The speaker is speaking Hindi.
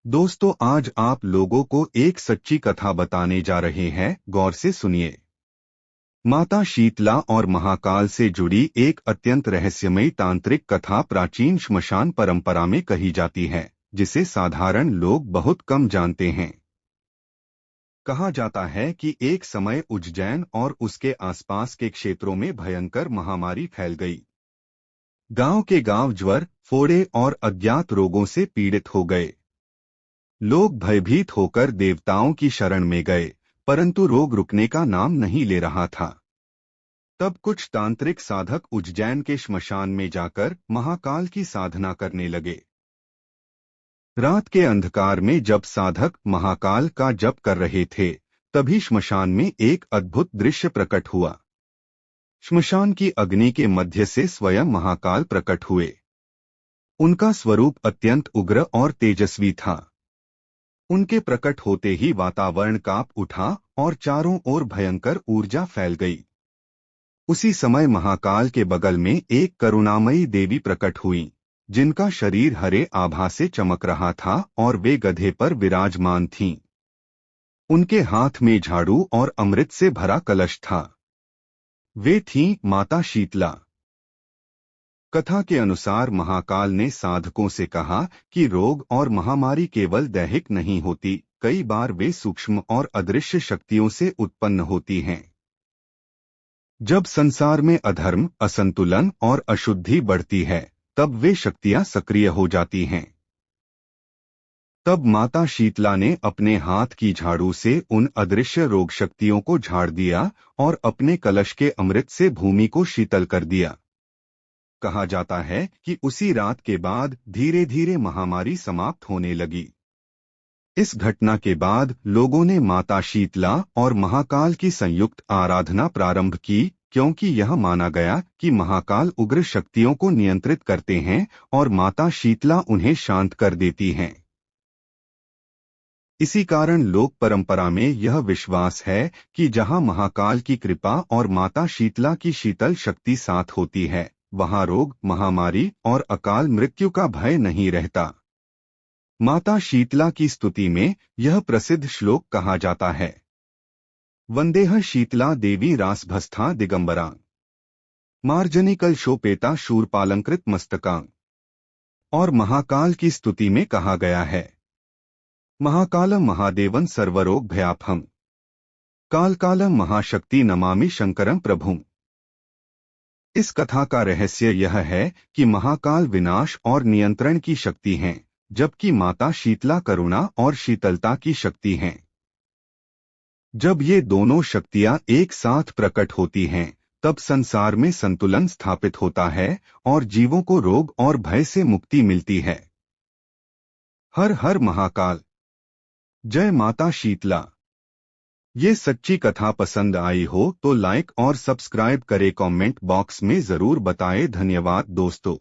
दोस्तों, आज आप लोगों को एक सच्ची कथा बताने जा रहे हैं, गौर से सुनिए। माता शीतला और महाकाल से जुड़ी एक अत्यंत रहस्यमयी तांत्रिक कथा प्राचीन श्मशान परंपरा में कही जाती है, जिसे साधारण लोग बहुत कम जानते हैं। कहा जाता है कि एक समय उज्जैन और उसके आसपास के क्षेत्रों में भयंकर महामारी फैल गई। गांव के गांव ज्वर, फोड़े और अज्ञात रोगों से पीड़ित हो गए। लोग भयभीत होकर देवताओं की शरण में गए, परंतु रोग रुकने का नाम नहीं ले रहा था। तब कुछ तांत्रिक साधक उज्जैन के श्मशान में जाकर महाकाल की साधना करने लगे। रात के अंधकार में जब साधक महाकाल का जप कर रहे थे, तभी श्मशान में एक अद्भुत दृश्य प्रकट हुआ। श्मशान की अग्नि के मध्य से स्वयं महाकाल प्रकट हुए। उनका स्वरूप अत्यंत उग्र और तेजस्वी था। उनके प्रकट होते ही वातावरण कांप उठा और चारों ओर भयंकर ऊर्जा फैल गई। उसी समय महाकाल के बगल में एक करुणामयी देवी प्रकट हुई, जिनका शरीर हरे आभा से चमक रहा था और वे गधे पर विराजमान थीं। उनके हाथ में झाड़ू और अमृत से भरा कलश था। वे थीं माता शीतला। कथा के अनुसार महाकाल ने साधकों से कहा कि रोग और महामारी केवल दैहिक नहीं होती, कई बार वे सूक्ष्म और अदृश्य शक्तियों से उत्पन्न होती हैं। जब संसार में अधर्म, असंतुलन और अशुद्धि बढ़ती है, तब वे शक्तियां सक्रिय हो जाती हैं। तब माता शीतला ने अपने हाथ की झाड़ू से उन अदृश्य रोग शक्तियों को झाड़ दिया और अपने कलश के अमृत से भूमि को शीतल कर दिया। कहा जाता है कि उसी रात के बाद धीरे धीरे महामारी समाप्त होने लगी। इस घटना के बाद लोगों ने माता शीतला और महाकाल की संयुक्त आराधना प्रारंभ की, क्योंकि यह माना गया कि महाकाल उग्र शक्तियों को नियंत्रित करते हैं और माता शीतला उन्हें शांत कर देती हैं। इसी कारण लोक परंपरा में यह विश्वास है कि जहां महाकाल की कृपा और माता शीतला की शीतल शक्ति साथ होती है, वहां रोग, महामारी और अकाल मृत्यु का भय नहीं रहता। माता शीतला की स्तुति में यह प्रसिद्ध श्लोक कहा जाता है, वंदेह शीतला देवी रासभस्था दिगंबरां, मार्जनिकलशोपेता शूरपालंकृत मस्तकां। और महाकाल की स्तुति में कहा गया है, महाकालम महादेवन सर्वरोग भयापहम, कालकालम महाशक्ति नमामि शंकरम प्रभुम। इस कथा का रहस्य यह है कि महाकाल विनाश और नियंत्रण की शक्ति हैं, जबकि माता शीतला करुणा और शीतलता की शक्ति हैं। जब ये दोनों शक्तियां एक साथ प्रकट होती हैं, तब संसार में संतुलन स्थापित होता है और जीवों को रोग और भय से मुक्ति मिलती है। हर हर महाकाल, जय माता शीतला। ये सच्ची कथा पसंद आई हो तो लाइक और सब्सक्राइब करें, कमेंट बॉक्स में जरूर बताएं। धन्यवाद दोस्तों।